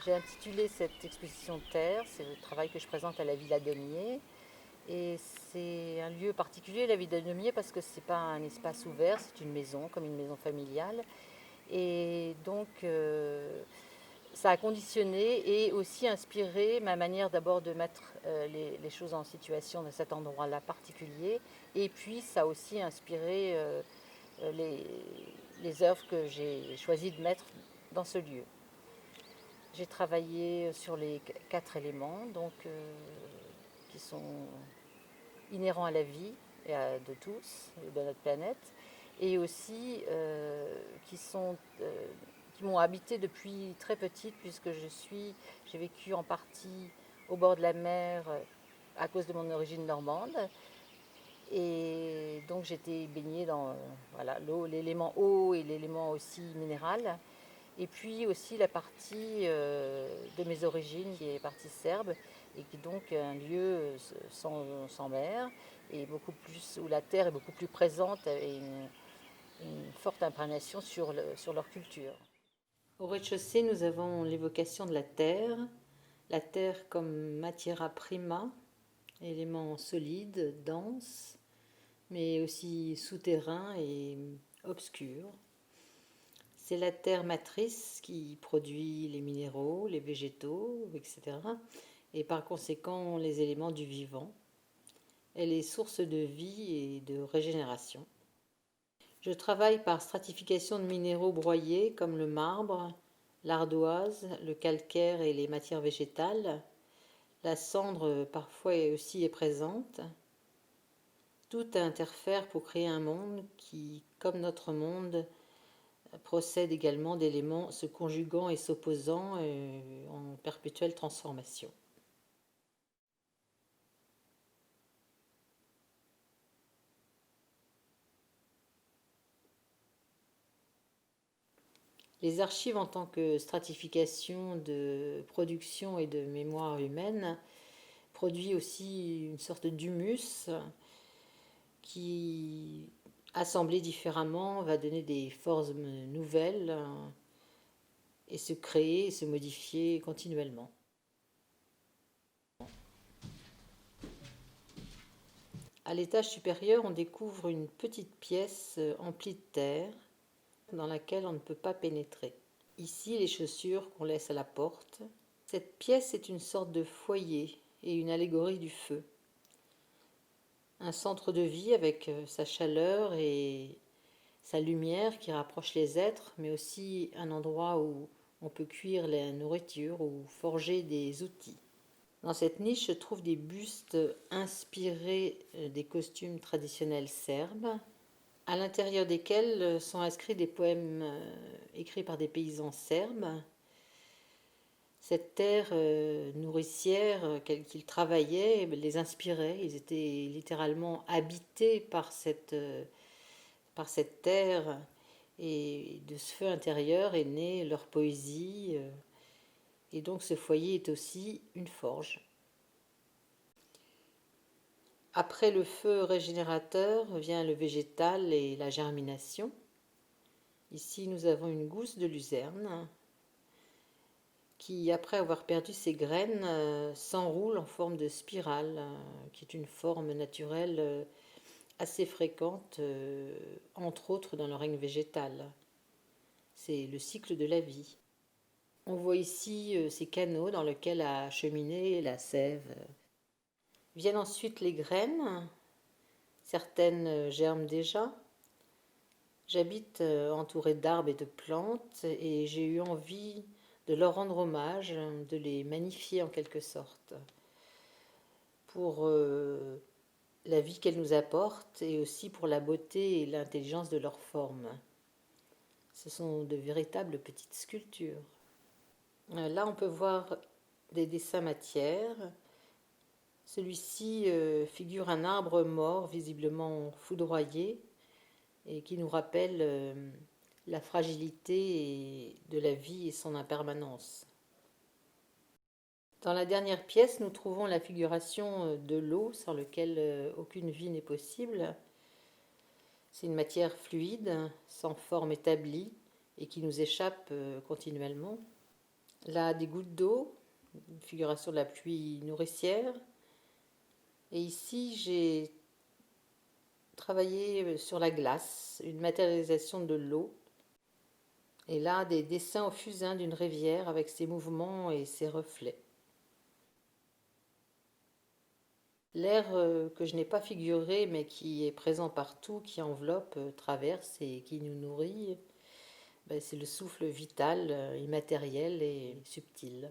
J'ai intitulé cette exposition Terre, c'est le travail que je présente à la Villa Deumier. Et c'est un lieu particulier, la Villa Deumier, parce que ce n'est pas un espace ouvert, c'est une maison, comme une maison familiale. Et donc, ça a conditionné et aussi inspiré ma manière d'abord de mettre les choses en situation dans cet endroit-là particulier. Et puis, ça a aussi inspiré les, les œuvres que j'ai choisi de mettre dans ce lieu. J'ai travaillé sur les 4 éléments, donc, qui sont inhérents à la vie et de tous, de notre planète, et aussi qui m'ont habité depuis très petite, puisque j'ai vécu en partie au bord de la mer à cause de mon origine normande. Et donc j'étais baignée dans voilà, l'eau, l'élément eau et l'élément aussi minéral. Et puis aussi la partie de mes origines, qui est partie serbe, et qui est donc un lieu sans mer, et beaucoup plus, où la terre est beaucoup plus présente et une forte imprégnation sur leur culture. Au rez-de-chaussée, nous avons l'évocation de la terre comme matiera prima, élément solide, dense, mais aussi souterrain et obscur. C'est la terre matrice qui produit les minéraux, les végétaux, etc. Et par conséquent les éléments du vivant. Elle est source de vie et de régénération. Je travaille par stratification de minéraux broyés comme le marbre, l'ardoise, le calcaire et les matières végétales. La cendre parfois aussi est présente. Tout interfère pour créer un monde qui, comme notre monde, procède également d'éléments se conjuguant et s'opposant en perpétuelle transformation. Les archives en tant que stratification de production et de mémoire humaine produit aussi une sorte d'humus qui, assemblé différemment, va donner des formes nouvelles et se créer et se modifier continuellement. À l'étage supérieur, on découvre une petite pièce emplie de terre dans laquelle on ne peut pas pénétrer. Ici, les chaussures qu'on laisse à la porte. Cette pièce est une sorte de foyer et une allégorie du feu. Un centre de vie avec sa chaleur et sa lumière qui rapproche les êtres, mais aussi un endroit où on peut cuire la nourriture ou forger des outils. Dans cette niche se trouvent des bustes inspirés des costumes traditionnels serbes, à l'intérieur desquels sont inscrits des poèmes écrits par des paysans serbes. Cette terre nourricière qu'ils travaillaient les inspirait. Ils étaient littéralement habités par cette terre, et de ce feu intérieur est née leur poésie. Et donc ce foyer est aussi une forge. Après le feu régénérateur vient le végétal et la germination. Ici, nous avons une gousse de luzerne qui, après avoir perdu ses graines, s'enroule en forme de spirale, qui est une forme naturelle assez fréquente, entre autres dans le règne végétal. C'est le cycle de la vie. On voit ici ces canaux dans lesquels a cheminé la sève. Viennent ensuite les graines. Certaines germent déjà. J'habite entourée d'arbres et de plantes et j'ai eu envie de leur rendre hommage, de les magnifier en quelque sorte, pour la vie qu'elles nous apportent et aussi pour la beauté et l'intelligence de leurs formes. Ce sont de véritables petites sculptures. Là, on peut voir des dessins matières. Celui-ci figure un arbre mort, visiblement foudroyé, et qui nous rappelle la fragilité de la vie et son impermanence. Dans la dernière pièce, nous trouvons la figuration de l'eau, sans laquelle aucune vie n'est possible. C'est une matière fluide, sans forme établie, et qui nous échappe continuellement. Là, des gouttes d'eau, une figuration de la pluie nourricière. Et ici, j'ai travaillé sur la glace, une matérialisation de l'eau. Et là, des dessins au fusain d'une rivière avec ses mouvements et ses reflets. L'air que je n'ai pas figuré, mais qui est présent partout, qui enveloppe, traverse et qui nous nourrit, ben, c'est le souffle vital, immatériel et subtil.